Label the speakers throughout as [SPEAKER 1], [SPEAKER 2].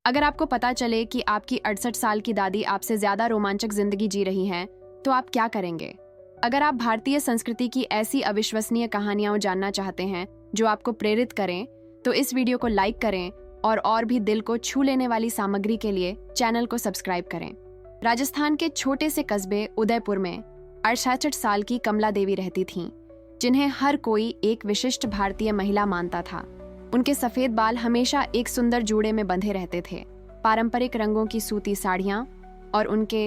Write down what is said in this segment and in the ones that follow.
[SPEAKER 1] अगर आपको पता चले कि आपकी 68 साल की दादी आपसे ज्यादा रोमांचक जिंदगी जी रही हैं, तो आप क्या करेंगे? अगर आप भारतीय संस्कृति की ऐसी अविश्वसनीय कहानियां जानना चाहते हैं जो आपको प्रेरित करें, तो इस वीडियो को लाइक करें और भी दिल को छू लेने वाली सामग्री के लिए चैनल को सब्सक्राइब करें। राजस्थान के छोटे से कस्बे उदयपुर में 68 साल की कमला देवी रहती थीं, जिन्हें हर कोई एक विशिष्ट भारतीय महिला मानता था। उनके सफेद बाल हमेशा एक सुंदर जूड़े में बंधे रहते थे, पारंपरिक रंगों की सूती साड़ियां और उनके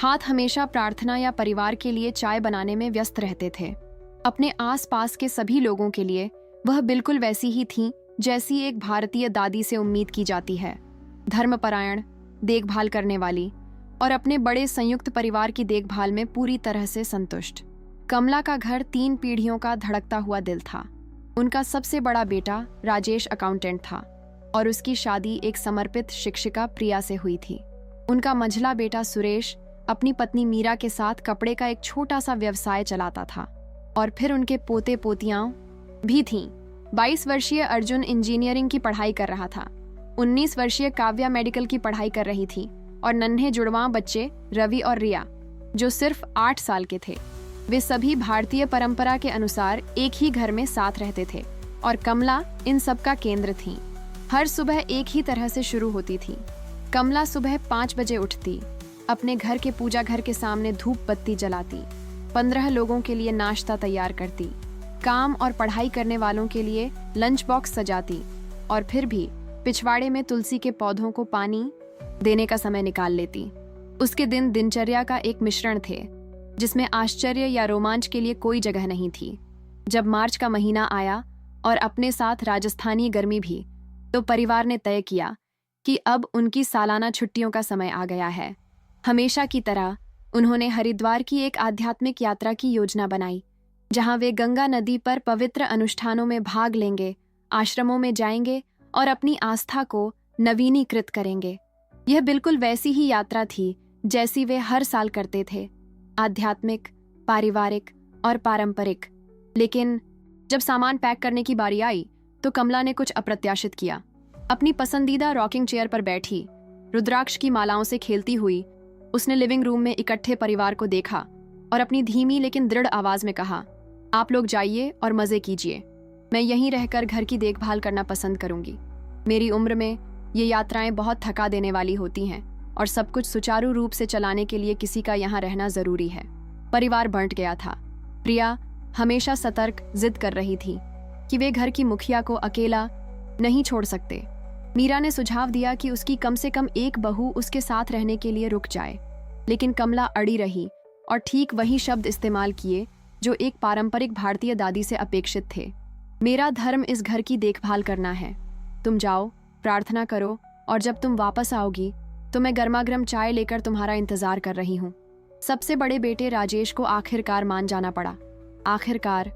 [SPEAKER 1] हाथ हमेशा प्रार्थना या परिवार के लिए चाय बनाने में व्यस्त रहते थे। अपने आसपास के सभी लोगों के लिए वह बिल्कुल वैसी ही थीं जैसी एक भारतीय दादी से उम्मीद की जाती है, धर्मपरायण, देखभाल करने वाली और अपने बड़े संयुक्त परिवार की देखभाल में पूरी तरह से संतुष्ट। कमला का घर 3 पीढ़ियों का धड़कता हुआ दिल था। उनका सबसे बड़ा बेटा राजेश अकाउंटेंट था और उसकी शादी एक समर्पित शिक्षिका प्रिया से हुई थी। उनका मंझला बेटा सुरेश अपनी पत्नी मीरा के साथ कपड़े का एक छोटा सा व्यवसाय चलाता था और फिर उनके पोते पोतियां भी थीं। 22 वर्षीय अर्जुन इंजीनियरिंग की पढ़ाई कर रहा था, 19 वर्षीय काव्या मेडिकल की पढ़ाई कर रही थी और नन्हे जुड़वां बच्चे रवि और रिया, जो सिर्फ 8 साल के थे। वे सभी भारतीय परंपरा के अनुसार एक ही घर में साथ रहते थे और कमला इन सब का केंद्र थी। हर सुबह एक ही तरह से शुरू होती थी। कमला सुबह 5 बजे उठती, अपने घर के पूजा घर के सामने धूप बत्ती जलाती, 15 लोगों के लिए नाश्ता तैयार करती, काम और पढ़ाई करने वालों के लिए लंच बॉक्स सजाती और फिर भी पिछवाड़े में तुलसी के पौधों को पानी देने का समय निकाल लेती। उसके दिन दिनचर्या का एक मिश्रण थे जिसमें आश्चर्य या रोमांच के लिए कोई जगह नहीं थी। जब मार्च का महीना आया और अपने साथ राजस्थानी गर्मी भी, तो परिवार ने तय किया कि अब उनकी सालाना छुट्टियों का समय आ गया है। हमेशा की तरह उन्होंने हरिद्वार की एक आध्यात्मिक यात्रा की योजना बनाई, जहां वे गंगा नदी पर पवित्र अनुष्ठानों में भाग लेंगे, आश्रमों में जाएंगे और अपनी आस्था को नवीनीकृत करेंगे। यह बिल्कुल वैसी ही यात्रा थी जैसी वे हर साल करते थे, आध्यात्मिक, पारिवारिक और पारंपरिक। लेकिन जब सामान पैक करने की बारी आई तो कमला ने कुछ अप्रत्याशित किया। अपनी पसंदीदा रॉकिंग चेयर पर बैठी, रुद्राक्ष की मालाओं से खेलती हुई, उसने लिविंग रूम में इकट्ठे परिवार को देखा और अपनी धीमी लेकिन दृढ़ आवाज में कहा, आप लोग जाइए और मजे कीजिए। मैं यहीं रहकर घर की देखभाल करना पसंद करूंगी। मेरी उम्र में ये यात्राएं बहुत थका देने वाली होती हैं और सब कुछ सुचारू रूप से चलाने के लिए किसी का यहाँ रहना जरूरी है। परिवार बंट गया था। प्रिया हमेशा सतर्क जिद कर रही थी कि वे घर की मुखिया को अकेला नहीं छोड़ सकते। मीरा ने सुझाव दिया कि उसकी कम से कम एक बहू उसके साथ रहने के लिए रुक जाए, लेकिन कमला अड़ी रही और ठीक वही शब्द इस्तेमाल किए जो एक पारंपरिक भारतीय दादी से अपेक्षित थे। मेरा धर्म इस घर की देखभाल करना है। तुम जाओ, प्रार्थना करो और जब तुम वापस आओगी तो मैं गर्मागर्म चाय लेकर तुम्हारा इंतजार कर रही हूँ। सबसे बड़े बेटे राजेश को आखिरकार मान जाना पड़ा। आखिरकार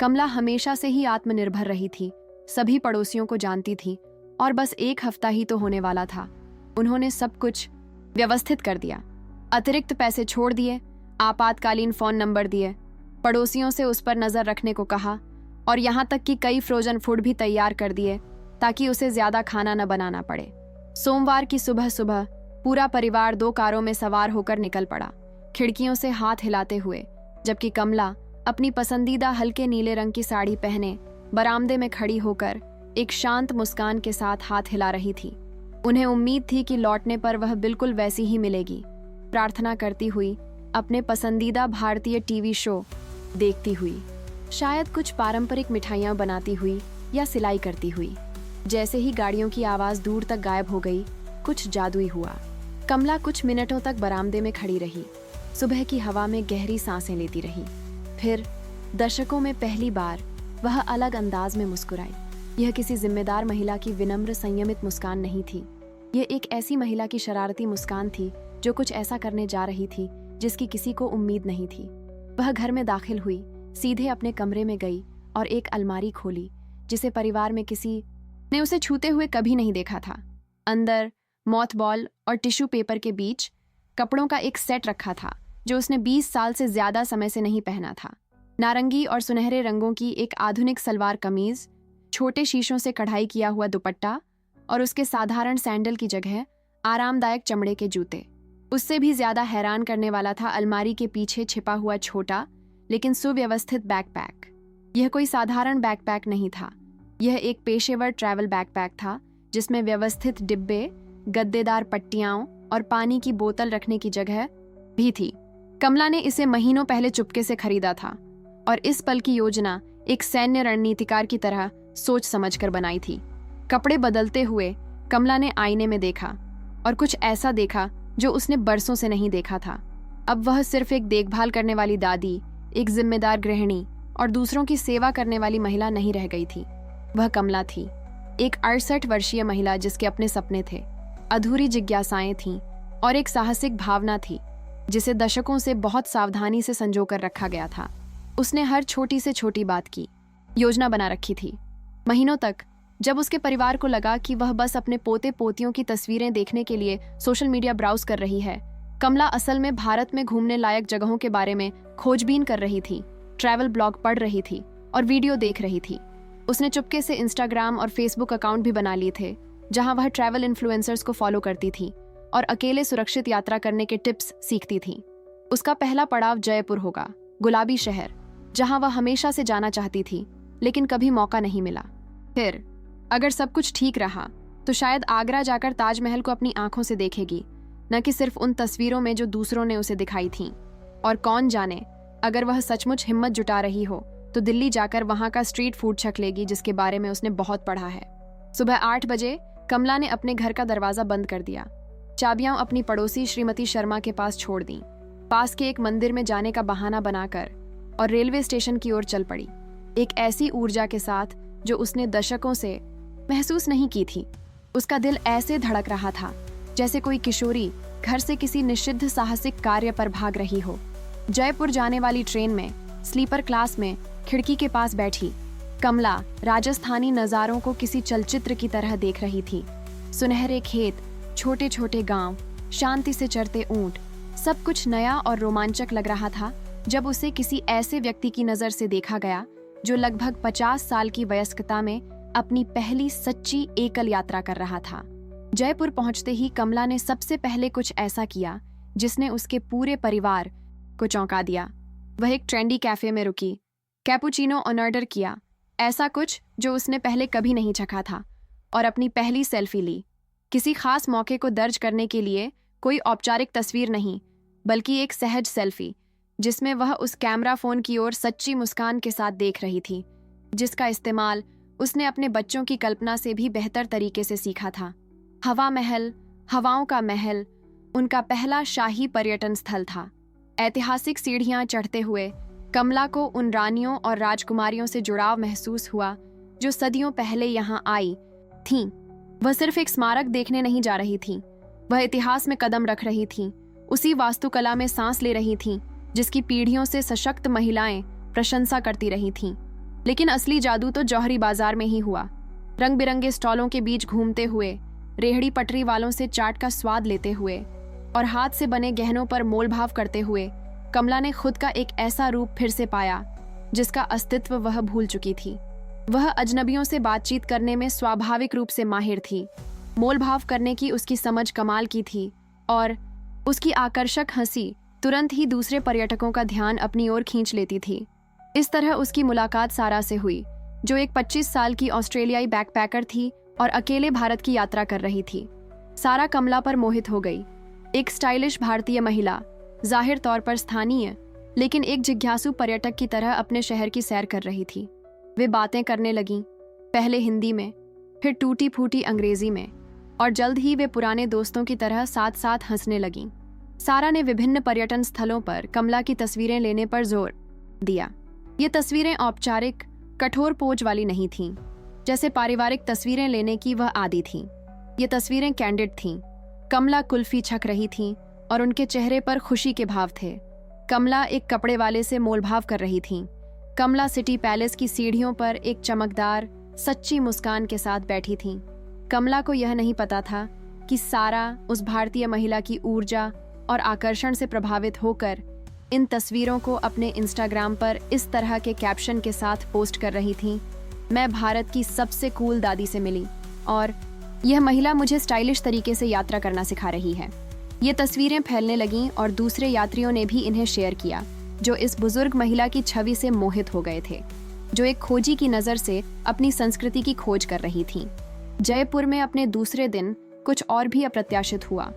[SPEAKER 1] कमला हमेशा से ही आत्मनिर्भर रही थी, सभी पड़ोसियों को जानती थी और बस 1 हफ्ता ही तो होने वाला था। उन्होंने सब कुछ व्यवस्थित कर दिया, अतिरिक्त पैसे छोड़ दिए, आपातकालीन फोन नंबर दिए, पड़ोसियों से उस पर नजर रखने को कहा और यहाँ तक कि कई फ्रोजन फूड भी तैयार कर दिए ताकि उसे ज्यादा खाना न बनाना पड़े। सोमवार की सुबह सुबह पूरा परिवार 2 कारों में सवार होकर निकल पड़ा, खिड़कियों से हाथ हिलाते हुए, जबकि कमला अपनी पसंदीदा हल्के नीले रंग की साड़ी पहने बरामदे में खड़ी होकर एक शांत मुस्कान के साथ हाथ हिला रही थी। उन्हें उम्मीद थी कि लौटने पर वह बिल्कुल वैसी ही मिलेगी, प्रार्थना करती हुई, अपने पसंदीदा भारतीय टीवी शो देखती हुई, शायद कुछ पारंपरिक मिठाइयाँ बनाती हुई या सिलाई करती हुई। जैसे ही गाड़ियों की आवाज़ दूर तक गायब हो गई, कुछ जादुई हुआ। कमला कुछ मिनटों तक बरामदे में खड़ी रही, सुबह की हवा में गहरी सांसें लेती रही। फिर दशकों में पहली बार वह अलग अंदाज में मुस्कुराई। यह किसी जिम्मेदार महिला की विनम्र संयमित मुस्कान नहीं थी। यह एक ऐसी महिला की शरारती मुस्कान थी जो कुछ ऐसा करने जा रही थी जिसकी किसी को उम्मीद नहीं थी। वह घर में दाखिल हुई, सीधे अपने कमरे में गई और एक अलमारी खोली जिसे परिवार में किसी ने उसे छूते हुए कभी नहीं देखा था। अंदर मॉथबॉल और टिश्यू पेपर के बीच कपड़ों का एक सेट रखा था जो उसने 20 साल से ज्यादा समय से नहीं पहना था। नारंगी और सुनहरे रंगों की एक आधुनिक सलवार कमीज, छोटे शीशों से कढ़ाई किया हुआ दुपट्टा और उसके साधारण सैंडल की जगह आरामदायक चमड़े के जूते। उससे भी ज्यादा हैरान करने वाला था अलमारी के पीछे छिपा हुआ छोटा लेकिन सुव्यवस्थित बैकपैक। यह कोई साधारण बैकपैक नहीं था, यह एक पेशेवर ट्रैवल बैकपैक था जिसमें व्यवस्थित डिब्बे, गद्देदार पट्टियां और पानी की बोतल रखने की जगह भी थी। कमला ने इसे महीनों पहले चुपके से खरीदा था और इस पल की योजना एक सैन्य रणनीतिकार की तरह सोच समझकर बनाई थी। कपड़े बदलते हुए कमला ने आईने में देखा और कुछ ऐसा देखा जो उसने बरसों से नहीं देखा था। अब वह सिर्फ एक देखभाल करने वाली दादी, एक जिम्मेदार गृहिणी और दूसरों की सेवा करने वाली महिला नहीं रह गई थी। वह कमला थी, एक 68 वर्षीय महिला जिसके अपने सपने थे, अधूरी जिज्ञासाएं थीं और एक साहसिक भावना थी जिसे दशकों से बहुत सावधानी से संजोकर रखा गया था। उसने हर छोटी से छोटी बात की योजना बना रखी थी। महीनों तक जब उसके परिवार को लगा कि वह बस अपने पोते पोतियों की तस्वीरें देखने के लिए सोशल मीडिया ब्राउज कर रही है, कमला असल में भारत में घूमने लायक जगहों के बारे में खोजबीन कर रही थी, ट्रैवल ब्लॉग पढ़ रही थी और वीडियो देख रही थी। उसने चुपके से इंस्टाग्राम और फेसबुक अकाउंट भी बना लिए थे जहां वह ट्रैवल इन्फ्लुएंसर्स को फॉलो करती थी और अकेले सुरक्षित यात्रा करने के टिप्स सीखती थी। उसका पहला पड़ाव जयपुर होगा, गुलाबी शहर जहां वह हमेशा से जाना चाहती थी लेकिन कभी मौका नहीं मिला। फिर अगर सब कुछ ठीक रहा तो शायद आगरा जाकर ताजमहल को अपनी आंखों से देखेगी, न कि सिर्फ उन तस्वीरों में जो दूसरों ने उसे दिखाई थीं। और कौन जाने, अगर वह सचमुच हिम्मत जुटा रही हो तो दिल्ली जाकर वहां का स्ट्रीट फूड चख लेगी जिसके बारे में उसने बहुत पढ़ा है। सुबह 8 बजे कमला ने अपने घर का दरवाजा बंद कर दिया, चाबियां अपनी पड़ोसी श्रीमती शर्मा के पास छोड़ दी, पास के एक मंदिर में जाने का बहाना बनाकर और रेलवे स्टेशन की ओर चल पड़ी, एक ऐसी ऊर्जा के साथ जो उसने दशकों से महसूस नहीं की थी। उसका दिल ऐसे धड़क रहा था जैसे कोई किशोरी घर से किसी निषिद्ध साहसिक कार्य पर भाग रही हो। जयपुर जाने वाली ट्रेन में स्लीपर क्लास में खिड़की के पास बैठी कमला राजस्थानी नज़ारों को किसी चलचित्र की तरह देख रही थी। सुनहरे खेत, छोटे छोटे गांव, शांति से चरते ऊंट, सब कुछ नया और रोमांचक लग रहा था जब उसे किसी ऐसे व्यक्ति की नज़र से देखा गया जो लगभग 50 साल की वयस्कता में अपनी पहली सच्ची एकल यात्रा कर रहा था। जयपुर पहुंचते ही कमला ने सबसे पहले कुछ ऐसा किया जिसने उसके पूरे परिवार को चौंका दिया। वह एक ट्रेंडी कैफे में रुकी, कैपुचिनो ऑर्डर किया, ऐसा कुछ जो उसने पहले कभी नहीं चखा था, और अपनी पहली सेल्फी ली। किसी खास मौके को दर्ज करने के लिए कोई औपचारिक तस्वीर नहीं, बल्कि एक सहज सेल्फी जिसमें वह उस कैमरा फोन की ओर सच्ची मुस्कान के साथ देख रही थी, जिसका इस्तेमाल उसने अपने बच्चों की कल्पना से भी बेहतर तरीके से सीखा था। हवा महल, हवाओं का महल, उनका पहला शाही पर्यटन स्थल था। ऐतिहासिक सीढ़ियां चढ़ते हुए कमला को उन रानियों और राजकुमारियों से जुड़ाव महसूस हुआ जो सदियों पहले यहाँ आई थीं। वह सिर्फ एक स्मारक देखने नहीं जा रही थी, वह इतिहास में कदम रख रही थी, उसी वास्तुकला में सांस ले रही थी जिसकी पीढ़ियों से सशक्त महिलाएं प्रशंसा करती रही थीं। लेकिन असली जादू तो जौहरी बाजार में ही हुआ। रंग बिरंगे स्टॉलों के बीच घूमते हुए, रेहड़ी पटरी वालों से चाट का स्वाद लेते हुए और हाथ से बने गहनों पर मोलभाव करते हुए कमला ने खुद का एक ऐसा रूप फिर से पाया जिसका अस्तित्व वह भूल चुकी थी। वह अजनबियों से बातचीत करने में स्वाभाविक रूप से माहिर थी, मोलभाव करने की उसकी समझ कमाल की थी और उसकी आकर्षक हंसी तुरंत ही दूसरे पर्यटकों का ध्यान अपनी ओर खींच लेती थी। इस तरह उसकी मुलाकात सारा से हुई, जो एक 25 साल की ऑस्ट्रेलियाई बैकपैकर थी और अकेले भारत की यात्रा कर रही थी। सारा कमला पर मोहित हो गई, एक स्टाइलिश भारतीय महिला, जाहिर तौर पर स्थानीय, लेकिन एक जिज्ञासु पर्यटक की तरह अपने शहर की सैर कर रही थी। वे बातें करने लगीं, पहले हिंदी में, फिर टूटी फूटी अंग्रेजी में, और जल्द ही वे पुराने दोस्तों की तरह साथ साथ हंसने लगीं। सारा ने विभिन्न पर्यटन स्थलों पर कमला की तस्वीरें लेने पर जोर दिया। ये तस्वीरें औपचारिक, कठोर पोज वाली नहीं थीं, जैसे पारिवारिक तस्वीरें लेने की वह आदी थीं। ये तस्वीरें कैंडिड थीं। कमला कुल्फी छक रही थीं और उनके चेहरे पर खुशी के भाव थे। कमला एक कपड़े वाले से मोलभाव कर रही थीं। कमला सिटी पैलेस की सीढ़ियों पर एक चमकदार, सच्ची मुस्कान के साथ बैठी थीं। कमला को यह नहीं पता था कि सारा उस भारतीय महिला की ऊर्जा और आकर्षण से प्रभावित होकर इन तस्वीरों को अपने इंस्टाग्राम पर इस तरह के कैप्शन के साथ पोस्ट कर रही थीं, मैं भारत की सबसे कूल दादी से मिली और यह महिला मुझे स्टाइलिश तरीके से यात्रा करना सिखा रही है। ये तस्वीरें फैलने लगीं और दूसरे यात्रियों ने भी इन्हें शेयर किया, जो इस बुजुर्ग महिला की छवि से मोहित हो गए थे, जो एक खोजी की नज़र से अपनी संस्कृति की खोज कर रही थीं। जयपुर में अपने दूसरे दिन कुछ और भी अप्रत्याशित हुआ।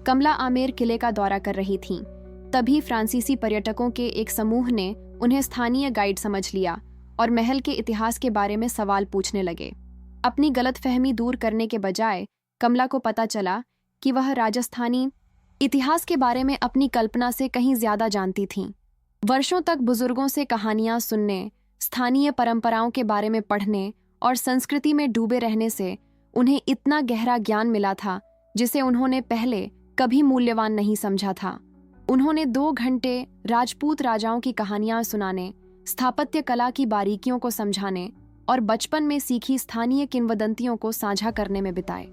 [SPEAKER 1] कमला आमेर किले का दौरा कर रही थीं। तभी फ्रांसीसी पर्यटकों के एक समूह ने उन्हें स्थानीय गाइड समझ लिया और महल के इतिहास के बारे में सवाल पूछने लगे। अपनी गलतफहमी दूर करने के बजाय कमला को पता चला कि वह राजस्थानी इतिहास के बारे में अपनी कल्पना से कहीं ज्यादा जानती थीं। वर्षों तक बुजुर्गों से कहानियां सुनने, स्थानीय परंपराओं के बारे में पढ़ने और संस्कृति में डूबे रहने से उन्हें इतना गहरा ज्ञान मिला था जिसे उन्होंने पहले कभी मूल्यवान नहीं समझा था। उन्होंने 2 घंटे राजपूत राजाओं की कहानियां सुनाने, स्थापत्य कला की बारीकियों को समझाने और बचपन में सीखी स्थानीय किंवदंतियों को साझा करने में बिताए।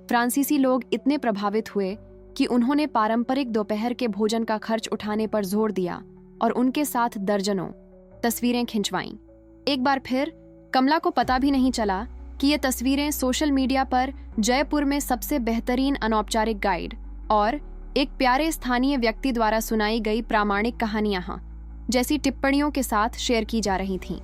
[SPEAKER 1] फ्रांसीसी लोग इतने प्रभावित हुए कि उन्होंने पारंपरिक दोपहर के भोजन का खर्च उठाने पर जोर दिया और उनके साथ दर्जनों तस्वीरें खिंचवाईं। एक बार फिर कमला को पता भी नहीं चला कि ये तस्वीरें सोशल मीडिया पर जयपुर में सबसे बेहतरीन अनौपचारिक गाइड और एक प्यारे स्थानीय व्यक्ति द्वारा सुनाई गई प्रामाणिक कहानियां जैसी टिप्पणियों के साथ शेयर की जा रही थीं।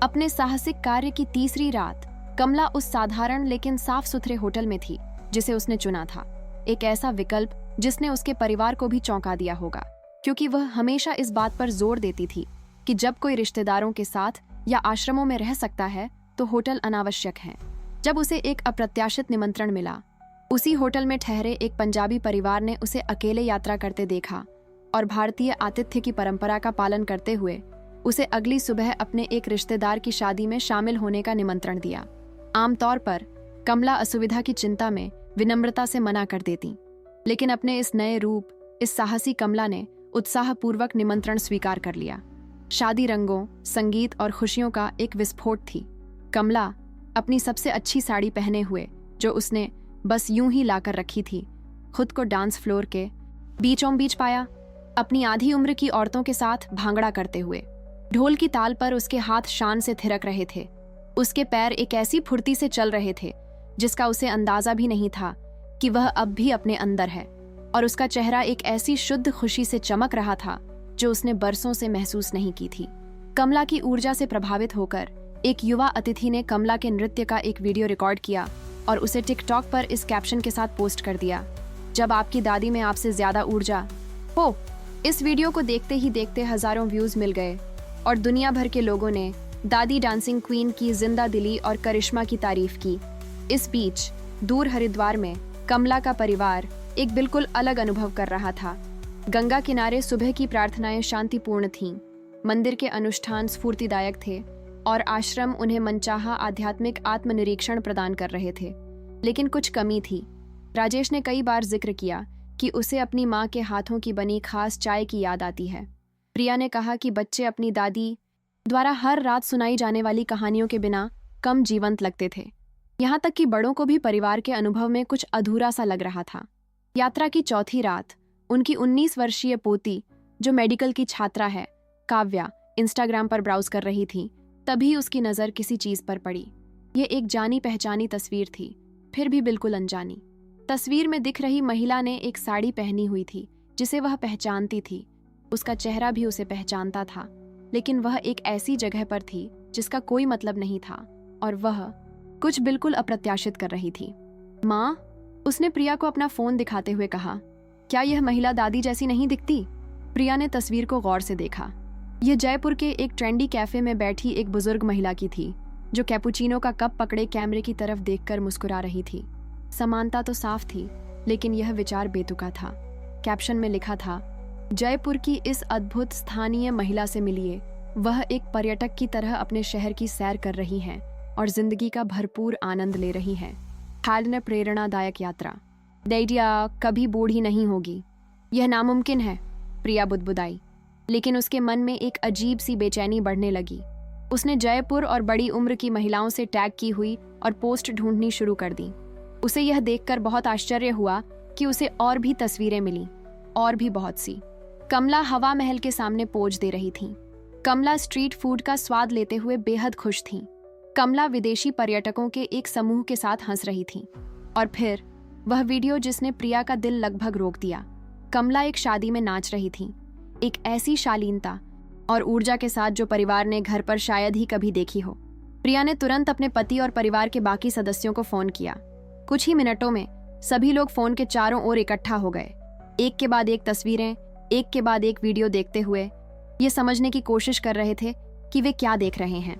[SPEAKER 1] अपने साहसिक कार्य की तीसरी रात कमला उस साधारण लेकिन साफ सुथरे होटल में थी जिसे उसने चुना था। एक ऐसा विकल्प जिसने उसके परिवार को भी चौंका दिया होगा, क्योंकि वह हमेशा इस बात पर जोर देती थी कि जब कोई रिश्तेदारों के साथ या आश्रमों में रह सकता है तो होटल अनावश्यक है। जब उसे एक अप्रत्याशित निमंत्रण मिला, उसी होटल में ठहरे एक पंजाबी परिवार ने उसे अकेले यात्रा करते देखा और भारतीय आतिथ्य की परंपरा का पालन करते हुए उसे अगली सुबह अपने एक रिश्तेदार की शादी में शामिल होने का निमंत्रण दिया। आमतौर पर कमला असुविधा की चिंता में विनम्रता से मना कर देती, लेकिन अपने इस नए रूप, इस साहसी कमला ने उत्साहपूर्वक निमंत्रण स्वीकार कर लिया। शादी रंगों, संगीत और खुशियों का एक विस्फोट थी। कमला अपनी सबसे अच्छी साड़ी पहने हुए, जो उसने बस यूं ही लाकर रखी थी, खुद को डांस फ्लोर के बीचों बीच पाया, अपनी आधी उम्र की औरतों के साथ भांगड़ा करते हुए। ढोल की ताल पर उसके हाथ शान से थिरक रहे थे। उसके पैर एक ऐसी फुर्ती से चल रहे थे जिसका उसे अंदाजा भी नहीं था कि वह अब भी अपने अंदर है, और उसका चेहरा एक ऐसी शुद्ध खुशी से चमक रहा था जो उसने बरसों से महसूस नहीं की थी। कमला की ऊर्जा से प्रभावित होकर एक युवा अतिथि ने कमला के नृत्य का एक वीडियो रिकॉर्ड किया और उसे टिकटॉक पर इस कैप्शन के साथ पोस्ट कर दिया, जब आपकी दादी में आपसे ज्यादा ऊर्जा हो। इस वीडियो को देखते ही देखते हजारों व्यूज मिल गए और दुनिया भर के लोगों ने दादी डांसिंग क्वीन की जिंदा दिली और करिश्मा की तारीफ की। इस बीच दूर हरिद्वार में कमला का परिवार एक बिल्कुल अलग अनुभव कर रहा था। गंगा किनारे सुबह की प्रार्थनाएं शांतिपूर्ण थीं, मंदिर के अनुष्ठान स्फूर्तिदायक थे और आश्रम उन्हें मनचाहा आध्यात्मिक आत्मनिरीक्षण प्रदान कर रहे थे। लेकिन कुछ कमी थी। राजेश ने कई बार जिक्र किया कि उसे अपनी माँ के हाथों की बनी खास चाय की याद आती है। प्रिया ने कहा कि बच्चे अपनी दादी द्वारा हर रात सुनाई जाने वाली कहानियों के बिना कम जीवंत लगते थे। यहाँ तक कि बड़ों को भी परिवार के अनुभव में कुछ अधूरा सा लग रहा था। यात्रा की चौथी रात उनकी 19 वर्षीय पोती, जो मेडिकल की छात्रा है, काव्या, इंस्टाग्राम पर ब्राउज कर रही थी। तभी उसकी नज़र किसी चीज़ पर पड़ी। ये एक जानी पहचानी तस्वीर थी, फिर भी बिल्कुल अनजानी। तस्वीर में दिख रही महिला ने एक साड़ी पहनी हुई थी जिसे वह पहचानती थी। उसका चेहरा भी उसे पहचानता था, लेकिन वह एक ऐसी जगह पर थी जिसका कोई मतलब नहीं था और वह कुछ बिल्कुल अप्रत्याशित कर रही थी। माँ, उसने प्रिया को अपना फोन दिखाते हुए कहा, क्या यह महिला दादी जैसी नहीं दिखती? प्रिया ने तस्वीर को गौर से देखा। यह जयपुर के एक ट्रेंडी कैफे में बैठी एक बुजुर्ग महिला की थी, जो कैपुचिनो का कप पकड़े कैमरे की तरफ देखकर मुस्कुरा रही थी। समानता तो साफ थी, लेकिन यह विचार बेतुका था। कैप्शन में लिखा था, जयपुर की इस अद्भुत स्थानीय महिला से मिलिए। वह एक पर्यटक की तरह अपने शहर की सैर कर रही हैं और जिंदगी का भरपूर आनंद ले रही हैं। हाल प्रेरणादायक यात्रा। दैडिया कभी बूढ़ी नहीं होगी, यह नामुमकिन है, प्रिया बुदबुदाई। लेकिन उसके मन में एक अजीब सी बेचैनी बढ़ने लगी। उसने जयपुर और बड़ी उम्र की महिलाओं से टैग की हुई और पोस्ट ढूंढनी शुरू कर दी। उसे यह देखकर बहुत आश्चर्य हुआ कि उसे और भी तस्वीरें मिली, और भी बहुत सी। कमला हवा महल के सामने पोज दे रही थी। कमला स्ट्रीट फूड का स्वाद लेते हुए बेहद खुश थी। कमला विदेशी पर्यटकों के एक समूह के साथ हंस रही थी। और फिर वह वीडियो जिसने प्रिया का दिल लगभग रोक दिया। कमला एक शादी में नाच रही थी, एक ऐसी शालीनता और ऊर्जा के साथ जो परिवार ने घर पर शायद ही कभी देखी हो। प्रिया ने तुरंत अपने पति और परिवार के बाकी सदस्यों को फोन किया। कुछ ही मिनटों में सभी लोग फोन के चारों ओर इकट्ठा हो गए, एक के बाद एक तस्वीरें, एक के बाद एक वीडियो देखते हुए ये समझने की कोशिश कर रहे थे कि वे क्या देख रहे हैं।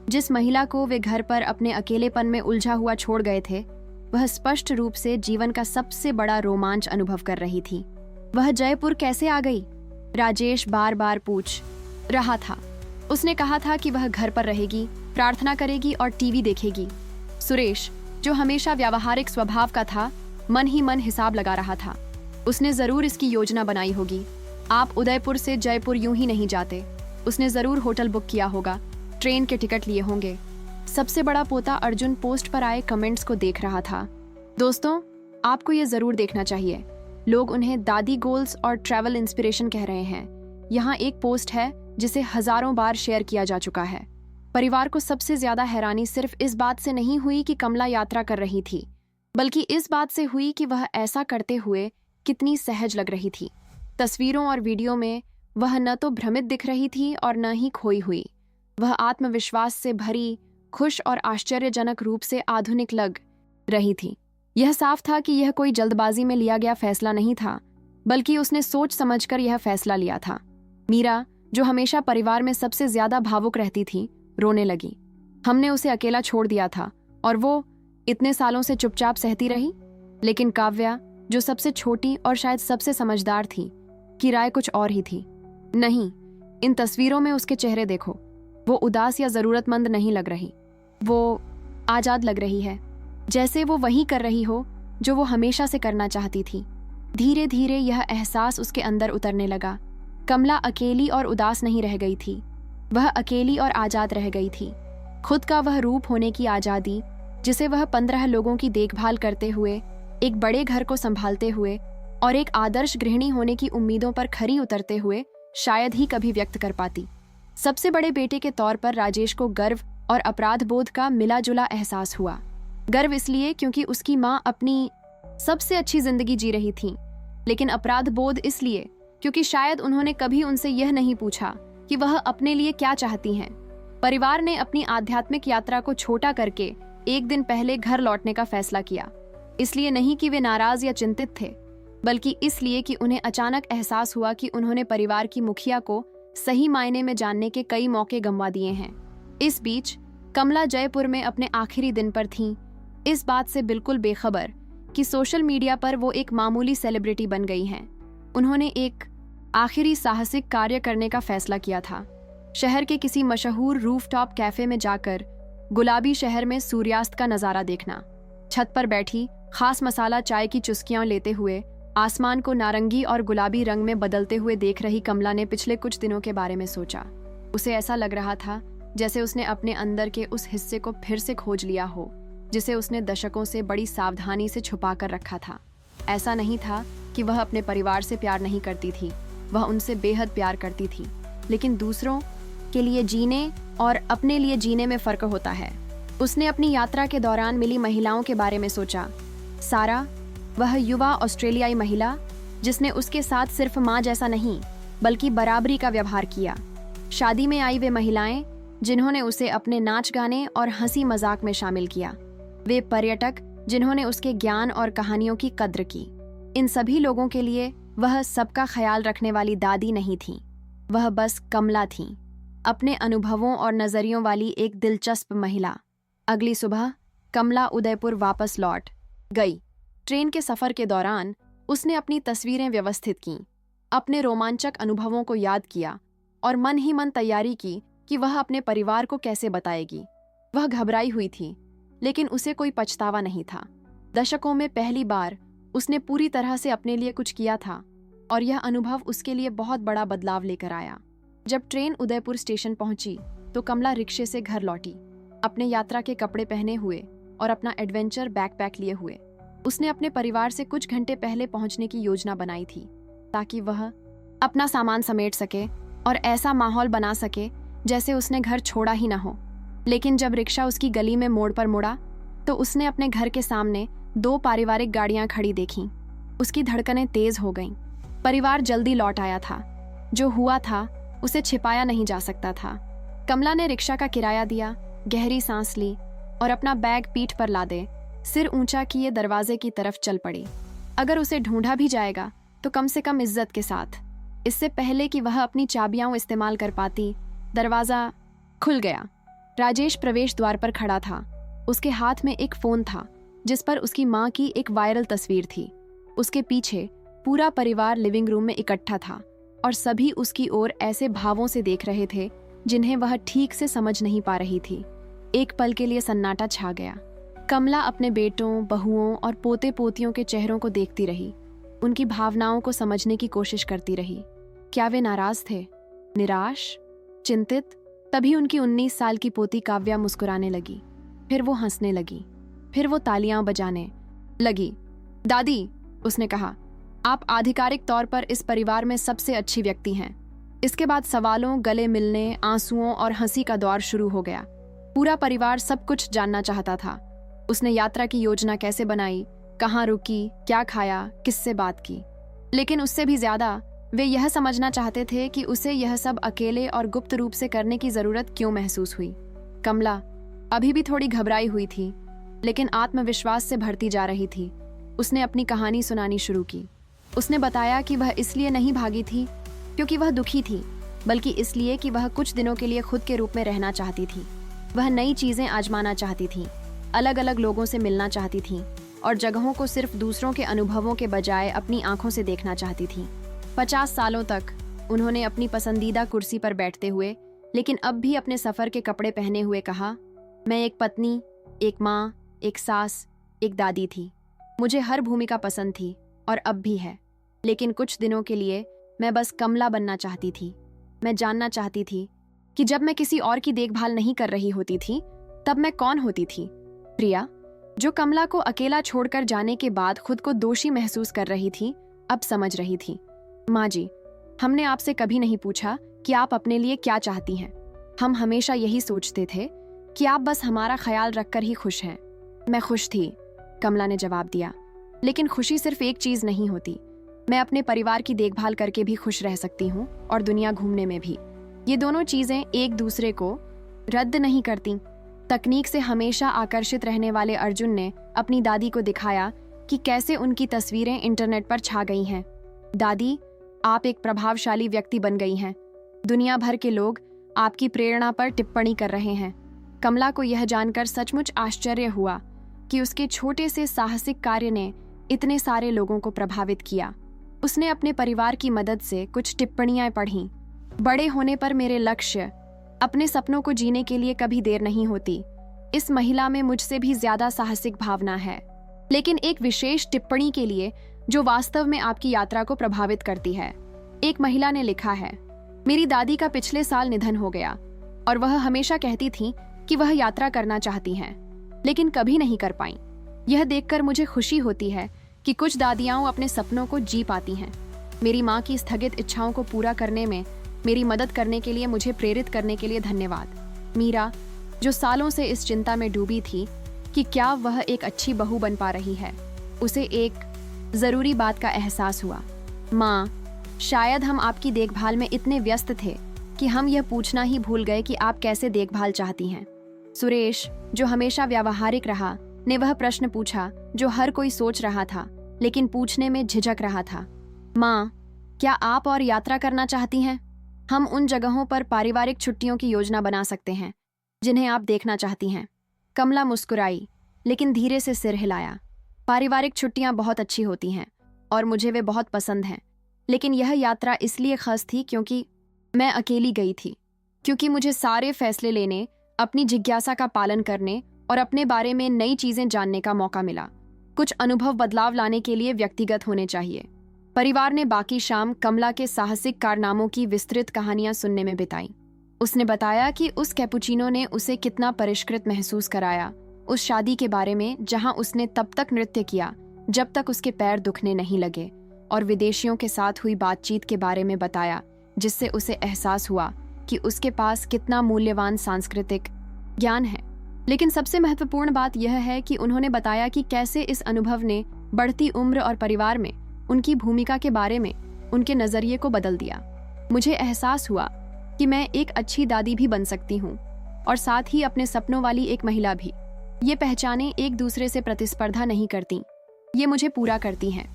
[SPEAKER 1] जिस महिला को वे घर पर अपने अकेलेपन में उलझा हुआ छोड़ गए थे, वह स्पष्ट रूप से जीवन का सबसे बड़ा रोमांच अनुभव कर रही थी। वह जयपुर कैसे आ गई? राजेश बार बार पूछ रहा था। उसने कहा था कि वह घर पर रहेगी, प्रार्थना करेगी और टीवी देखेगी। सुरेश, जो हमेशा व्यावहारिक स्वभाव का था, मन ही मन हिसाब लगा रहा था। उसने जरूर इसकी योजना बनाई होगी। आप उदयपुर से जयपुर यूं ही नहीं जाते। उसने जरूर होटल बुक किया होगा, ट्रेन के टिकट लिए होंगे। सबसे बड़ा पोता अर्जुन पोस्ट पर आए कमेंट्स को देख रहा था। दोस्तों, आपको ये जरूर देखना चाहिए। लोग उन्हें दादी गोल्स और ट्रैवल इंस्पिरेशन कह रहे हैं। यहाँ एक पोस्ट है जिसे हजारों बार शेयर किया जा चुका है। परिवार को सबसे ज्यादा हैरानी सिर्फ इस बात से नहीं हुई कि कमला यात्रा कर रही थी, बल्कि इस बात से हुई कि वह ऐसा करते हुए कितनी सहज लग रही थी। तस्वीरों और वीडियो में वह न तो भ्रमित दिख रही थी और न ही खोई हुई। वह आत्मविश्वास से भरी, खुश और आश्चर्यजनक रूप से आधुनिक लग रही थी। यह साफ था कि यह कोई जल्दबाजी में लिया गया फैसला नहीं था, बल्कि उसने सोच समझकर यह फैसला लिया था। मीरा, जो हमेशा परिवार में सबसे ज्यादा भावुक रहती थी, रोने लगी। हमने उसे अकेला छोड़ दिया था और वो इतने सालों से चुपचाप सहती रही। लेकिन काव्या, जो सबसे छोटी और शायद सबसे समझदार थी, की राय कुछ और ही थी। नहीं, इन तस्वीरों में उसके चेहरे देखो। वो उदास या जरूरतमंद नहीं लग रही, वो आजाद लग रही है, जैसे वो वही कर रही हो जो वो हमेशा से करना चाहती थी। धीरे धीरे यह एहसास उसके अंदर उतरने लगा। कमला अकेली और उदास नहीं रह गई थी, वह अकेली और आजाद रह गई थी। खुद का वह रूप होने की आजादी, जिसे वह 15 लोगों की देखभाल करते हुए, एक बड़े घर को संभालते हुए और एक आदर्श गृहिणी होने की उम्मीदों पर खरी उतरते हुए शायद ही कभी व्यक्त कर पाती। सबसे बड़े बेटे के तौर पर राजेश को गर्व और अपराध बोध का मिला जुला एहसास हुआ। गर्व इसलिए क्योंकि उसकी माँ अपनी सबसे अच्छी जिंदगी जी रही थी, लेकिन अपराध बोध इसलिए क्योंकि शायद उन्होंने कभी उनसे यह नहीं पूछा कि वह अपने लिए क्या चाहती हैं। परिवार ने अपनी आध्यात्मिक यात्रा को छोटा करके एक दिन पहले घर लौटने का फैसला किया, इसलिए नहीं कि वे नाराज या चिंतित थे, बल्कि इसलिए कि उन्हें अचानक एहसास हुआ कि उन्होंने परिवार की मुखिया को सही मायने में जानने के कई मौके गंवा दिए हैं। इस बीच कमला जयपुर में अपने आखिरी दिन पर थीं, इस बात से बिल्कुल बेखबर कि सोशल मीडिया पर वो एक मामूली सेलिब्रिटी बन गई हैं। उन्होंने एक आखिरी साहसिक कार्य करने का फैसला किया था। शहर के किसी मशहूर रूफटॉप कैफे में जाकर गुलाबी शहर में सूर्यास्त का नजारा देखना। छत पर बैठी खास मसाला चाय की चुस्कियां लेते हुए आसमान को नारंगी और गुलाबी रंग में बदलते हुए देख रही कमला ने पिछले कुछ दिनों के बारे में सोचा। उसे ऐसा लग रहा था जैसे उसने अपने अंदर के उस हिस्से को फिर से खोज लिया हो, जिसे उसने दशकों से बड़ी सावधानी से छुपा कर रखा था। ऐसा नहीं था कि वह अपने परिवार से प्यार नहीं करती थी, वह उनसे बेहद प्यार करती थी, लेकिन दूसरों के लिए जीने और अपने लिए जीने में फर्क होता है। उसने अपनी यात्रा के दौरान मिली महिलाओं के बारे में सोचा। सारा, वह युवा ऑस्ट्रेलियाई महिला जिसने उसके साथ सिर्फ माँ जैसा नहीं बल्कि बराबरी का व्यवहार किया। शादी में आई वे महिलाएं जिन्होंने उसे अपने नाच गाने और हंसी मजाक में शामिल किया। वे पर्यटक जिन्होंने उसके ज्ञान और कहानियों की कद्र की। इन सभी लोगों के लिए वह सबका ख्याल रखने वाली दादी नहीं थी, वह बस कमला थी, अपने अनुभवों और नजरियों वाली एक दिलचस्प महिला। अगली सुबह कमला उदयपुर वापस लौट गई। ट्रेन के सफर के दौरान उसने अपनी तस्वीरें व्यवस्थित कीं, अपने रोमांचक अनुभवों को याद किया और मन ही मन तैयारी की कि वह अपने परिवार को कैसे बताएगी। वह घबराई हुई थी, लेकिन उसे कोई पछतावा नहीं था। दशकों में पहली बार उसने पूरी तरह से अपने लिए कुछ किया था और यह अनुभव उसके लिए बहुत बड़ा बदलाव लेकर आया। जब ट्रेन उदयपुर स्टेशन पहुंची तो कमला रिक्शे से घर लौटी, अपने यात्रा के कपड़े पहने हुए और अपना एडवेंचर बैकपैक लिए हुए। उसने अपने परिवार से कुछ घंटे पहले पहुंचने की योजना बनाई थी ताकि वह अपना सामान समेट सके और ऐसा माहौल बना सके जैसे उसने घर छोड़ा ही ना हो। लेकिन जब रिक्शा उसकी गली में मोड़ पर मुड़ा तो उसने अपने घर के सामने 2 पारिवारिक गाड़ियां खड़ी देखीं। उसकी धड़कनें तेज हो गईं। परिवार जल्दी लौट आया था। जो हुआ था उसे छिपाया नहीं जा सकता था। कमला ने रिक्शा का किराया दिया, गहरी सांस ली और अपना बैग पीठ पर लादे सिर ऊंचा किए दरवाजे की तरफ चल पड़ी। अगर उसे ढूंढा भी जाएगा तो कम से कम इज्जत के साथ। इससे पहले कि वह अपनी चाबियां इस्तेमाल कर पाती, दरवाजा खुल गया। राजेश प्रवेश द्वार पर खड़ा था। उसके हाथ में एक फोन था जिस पर उसकी माँ की एक वायरल तस्वीर थी। उसके पीछे पूरा परिवार लिविंग रूम में इकट्ठा था और सभी उसकी ओर ऐसे भावों से देख रहे थे जिन्हें वह ठीक से समझ नहीं पा रही थी। एक पल के लिए सन्नाटा छा गया। कमला अपने बेटों, बहुओं और पोते पोतियों के चेहरों को देखती रही, उनकी भावनाओं को समझने की कोशिश करती रही। क्या वे नाराज थे, निराश, चिंतित? तभी उनकी 19 साल की पोती काव्या मुस्कुराने लगी। फिर वो हंसने लगी। फिर वो तालियां बजाने लगी। दादी, उसने कहा, आप आधिकारिक तौर पर इस परिवार में सबसे अच्छी व्यक्ति हैं। इसके बाद सवालों, गले मिलने, आंसुओं और हंसी का दौर शुरू हो गया। पूरा परिवार सब कुछ जानना चाहता था। उसने यात्रा की योजना कैसे बनाई, कहाँ रुकी, क्या खाया, किससे बात की। लेकिन उससे भी ज्यादा वे यह समझना चाहते थे कि उसे यह सब अकेले और गुप्त रूप से करने की जरूरत क्यों महसूस हुई। कमला अभी भी थोड़ी घबराई हुई थी, लेकिन आत्मविश्वास से भरती जा रही थी। उसने अपनी कहानी सुनानी शुरू की। उसने बताया कि वह इसलिए नहीं भागी थी क्योंकि वह दुखी थी, बल्कि इसलिए कि वह कुछ दिनों के लिए खुद के रूप में रहना चाहती थी। वह नई चीजें आजमाना चाहती थी, अलग अलग लोगों से मिलना चाहती थी और जगहों को सिर्फ दूसरों के अनुभवों के बजाय अपनी आंखों से देखना चाहती थी। 50 सालों तक उन्होंने अपनी पसंदीदा कुर्सी पर बैठते हुए, लेकिन अब भी अपने सफर के कपड़े पहने हुए कहा, मैं एक पत्नी, एक माँ, एक सास, एक दादी थी। मुझे हर भूमिका पसंद थी और अब भी है, लेकिन कुछ दिनों के लिए मैं बस कमला बनना चाहती थी। मैं जानना चाहती थी कि जब मैं किसी और की देखभाल नहीं कर रही होती थी तब मैं कौन होती थी। प्रिया, जो कमला को अकेला छोड़कर जाने के बाद खुद को दोषी महसूस कर रही थी, अब समझ रही थी। माँ जी, हमने आपसे कभी नहीं पूछा कि आप अपने लिए क्या चाहती हैं। हम हमेशा यही सोचते थे कि आप बस हमारा ख्याल रखकर ही खुश हैं। मैं खुश थी, कमला ने जवाब दिया, लेकिन खुशी सिर्फ एक चीज नहीं होती। मैं अपने परिवार की देखभाल करके भी खुश रह सकती हूँ और दुनिया घूमने में भी। ये दोनों चीजें एक दूसरे को रद्द नहीं करती। तकनीक से हमेशा आकर्षित रहने वाले अर्जुन ने अपनी दादी को दिखाया कि कैसे उनकी तस्वीरें इंटरनेट पर छा गई हैं। दादी, आप एक प्रभावशाली व्यक्ति बन गई हैं। दुनिया भर के लोग आपकी प्रेरणा पर टिप्पणी कर रहे हैं। कमला को यह जानकर सचमुच आश्चर्य हुआ कि उसके छोटे से साहसिक कार्य ने इतने सारे लोगों को प्रभावित किया। उसने अपने परिवार की मदद से कुछ टिप्पणियां पढ़ीं। बड़े होने पर मेरे लक्ष्य, अपने सपनों को जीने के लिए कभी देर नहीं होती। इस महिला में मुझसे भी ज्यादा साहसिक भावना है। लेकिन एक विशेष टिप्पणी के लिए जो वास्तव में आपकी यात्रा को प्रभावित करती है। एक महिला ने लिखा है, मेरी दादी का पिछले साल निधन हो गया और वह हमेशा कहती थी कि वह यात्रा करना चाहती हैं, लेकिन कभी नहीं कर पाई। यह देखकर मुझे खुशी होती है कि कुछ दादियां अपने सपनों को जी पाती हैं। मेरी माँ की स्थगित इच्छाओं को पूरा करने में मेरी मदद करने के लिए मुझे प्रेरित करने के लिए धन्यवाद। मीरा, जो सालों से इस चिंता में डूबी थी कि क्या वह एक अच्छी बहू बन पा रही है, उसे एक जरूरी बात का एहसास हुआ। माँ, शायद हम आपकी देखभाल में इतने व्यस्त थे कि हम यह पूछना ही भूल गए कि आप कैसे देखभाल चाहती हैं। सुरेश, जो हमेशा व्यावहारिक रहा, ने वह प्रश्न पूछा जो हर कोई सोच रहा था लेकिन पूछने में झिझक रहा था। माँ, क्या आप और यात्रा करना चाहती हैं? हम उन जगहों पर पारिवारिक छुट्टियों की योजना बना सकते हैं जिन्हें आप देखना चाहती हैं। कमला मुस्कुराई, लेकिन धीरे से सिर हिलाया। पारिवारिक छुट्टियां बहुत अच्छी होती हैं और मुझे वे बहुत पसंद हैं, लेकिन यह यात्रा इसलिए खास थी क्योंकि मैं अकेली गई थी, क्योंकि मुझे सारे फैसले लेने, अपनी जिज्ञासा का पालन करने और अपने बारे में नई चीजें जानने का मौका मिला। कुछ अनुभव बदलाव लाने के लिए व्यक्तिगत होने चाहिए। परिवार ने बाकी शाम कमला के साहसिक कारनामों की विस्तृत कहानियां सुनने में बिताई। उसने बताया कि उस कैपुचिनो ने उसे कितना परिष्कृत महसूस कराया, उस शादी के बारे में जहां उसने तब तक नृत्य किया जब तक उसके पैर दुखने नहीं लगे, और विदेशियों के साथ हुई बातचीत के बारे में बताया जिससे उसे एहसास हुआ कि उसके पास कितना मूल्यवान सांस्कृतिक ज्ञान है। लेकिन सबसे महत्वपूर्ण बात यह है कि उन्होंने बताया कि कैसे इस अनुभव ने बढ़ती उम्र और परिवार में उनकी भूमिका के बारे में उनके नजरिए को बदल दिया। मुझे एहसास हुआ कि मैं एक अच्छी दादी भी बन सकती हूँ और साथ ही अपने सपनों वाली एक महिला भी। ये पहचानें एक दूसरे से प्रतिस्पर्धा नहीं करती, ये मुझे पूरा करती हैं।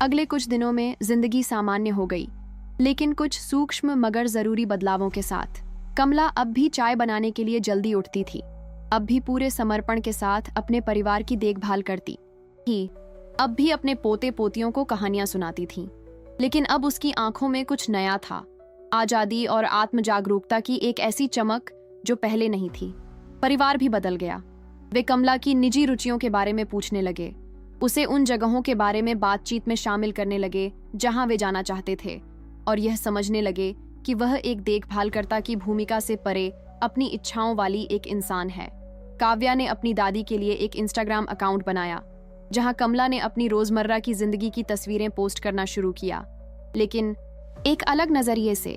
[SPEAKER 1] अगले कुछ दिनों में जिंदगी सामान्य हो गई, लेकिन कुछ सूक्ष्म मगर जरूरी बदलावों के साथ। कमला अब भी चाय बनाने के लिए जल्दी उठती थी, अब भी पूरे समर्पण के साथ अपने परिवार की देखभाल करती थी, अब भी अपने पोते पोतियों को कहानियां सुनाती थी। लेकिन अब उसकी आंखों में कुछ नया था, आजादी और आत्म जागरूकता की एक ऐसी चमक जो पहले नहीं थी। परिवार भी बदल गया। वे कमला की निजी रुचियों के बारे में पूछने लगे, उसे उन जगहों के बारे में बातचीत में शामिल करने लगे जहां वे जाना चाहते थे, और यह समझने लगे कि वह एक देखभालकर्ता की भूमिका से परे अपनी इच्छाओं वाली एक इंसान है। काव्या ने अपनी दादी के लिए एक इंस्टाग्राम अकाउंट बनाया जहां कमला ने अपनी रोजमर्रा की जिंदगी की तस्वीरें पोस्ट करना शुरू किया, लेकिन एक अलग नजरिए से।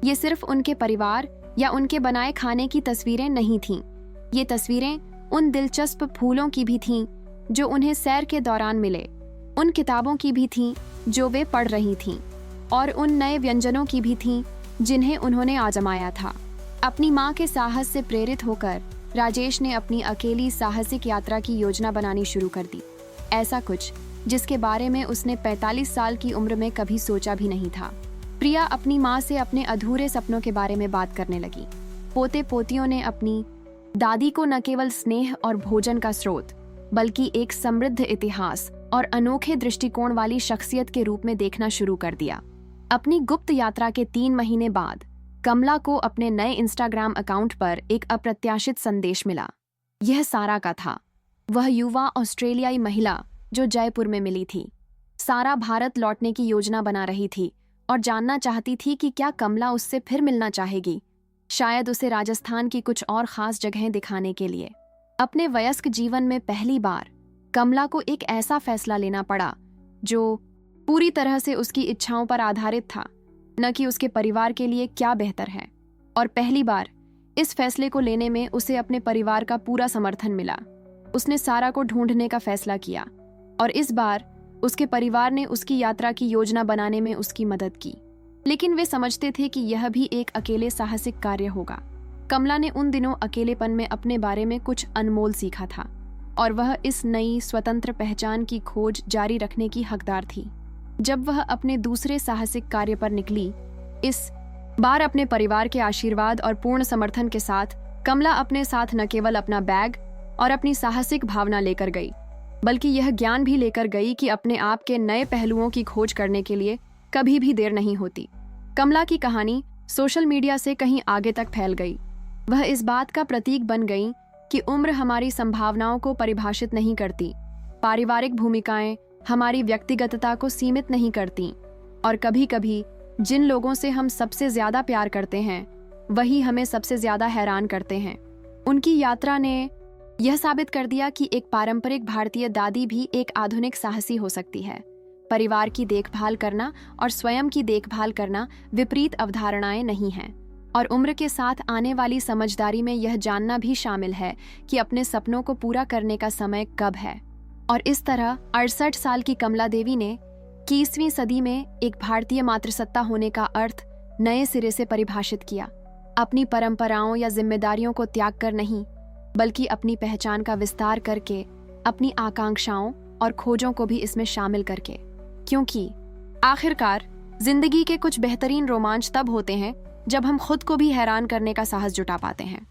[SPEAKER 1] ये सिर्फ उनके परिवार या उनके बनाए खाने की तस्वीरें नहीं थीं। ये तस्वीरें उन दिलचस्प फूलों की भी थीं जो उन्हें सैर के दौरान मिले, उन किताबों की भी थीं जो वे पढ़ रही थीं, और उन नए व्यंजनों की भी थीं जिन्हें उन्होंने आजमाया था। अपनी माँ के साहस से प्रेरित होकर राजेश ने अपनी अकेली साहसिक यात्रा की योजना बनानी शुरू कर दी। ऐसा कुछ जिसके बारे में उसने 45 साल की उम्र में कभी सोचा भी नहीं था। प्रिया अपनी माँ से अपने अधूरे सपनों के बारे में बात करने लगी। पोते पोतियों ने अपनी दादी को न केवल स्नेह और भोजन का स्रोत, बल्कि एक समृद्ध इतिहास और अनोखे दृष्टिकोण वाली शख्सियत के रूप में देखना शुरू कर दिया। अपनी गुप्त यात्रा के 3 महीने बाद कमला को अपने नए इंस्टाग्राम अकाउंट पर एक अप्रत्याशित संदेश मिला। यह सारा का था, वह युवा ऑस्ट्रेलियाई महिला जो जयपुर में मिली थी। सारा भारत लौटने की योजना बना रही थी और जानना चाहती थी कि क्या कमला उससे फिर मिलना चाहेगी, शायद उसे राजस्थान की कुछ और खास जगहें दिखाने के लिए। अपने वयस्क जीवन में पहली बार कमला को एक ऐसा फैसला लेना पड़ा जो पूरी तरह से उसकी इच्छाओं पर आधारित था, न कि उसके परिवार के लिए क्या बेहतर है। और पहली बार इस फैसले को लेने में उसे अपने परिवार का पूरा समर्थन मिला। उसने सारा को ढूंढने का फैसला किया और इस बार उसके परिवार ने उसकी यात्रा की योजना बनाने में उसकी मदद की। लेकिन वे समझते थे कि यह भी एक अकेले साहसिक कार्य होगा। कमला ने उन दिनों अकेलेपन में अपने बारे में कुछ अनमोल सीखा था और वह इस नई स्वतंत्र पहचान की खोज जारी रखने की हकदार थी। जब वह अपने दूसरे साहसिक कार्य पर निकली, इस बार अपने परिवार के आशीर्वाद और पूर्ण समर्थन के साथ, कमला अपने साथ न केवल अपना बैग और अपनी साहसिक भावना लेकर गई, बल्कि यह ज्ञान भी लेकर गई कि अपने आप के नए पहलुओं की खोज करने के लिए कभी भी देर नहीं होती। कमला की कहानी सोशल मीडिया से कहीं आगे तक फैल गई। वह इस बात का प्रतीक बन गई कि उम्र हमारी संभावनाओं को परिभाषित नहीं करती, पारिवारिक भूमिकाएं हमारी व्यक्तिगतता को सीमित नहीं करती, और कभी कभी जिन लोगों से हम सबसे ज्यादा प्यार करते हैं वही हमें सबसे ज्यादा हैरान करते हैं। उनकी यात्रा ने यह साबित कर दिया कि एक पारंपरिक भारतीय दादी भी एक आधुनिक साहसी हो सकती है। परिवार की देखभाल करना और स्वयं की देखभाल करना विपरीत अवधारणाएं नहीं हैं, और उम्र के साथ आने वाली समझदारी में यह जानना भी शामिल है कि अपने सपनों को पूरा करने का समय कब है। और इस तरह 68 साल की कमला देवी ने 21वीं सदी में एक भारतीय मातृसत्ता होने का अर्थ नए सिरे से परिभाषित किया। अपनी परंपराओं या जिम्मेदारियों को त्याग कर नहीं, बल्कि अपनी पहचान का विस्तार करके, अपनी आकांक्षाओं और खोजों को भी इसमें शामिल करके। क्योंकि आखिरकार जिंदगी के कुछ बेहतरीन रोमांच तब होते हैं जब हम खुद को भी हैरान करने का साहस जुटा पाते हैं।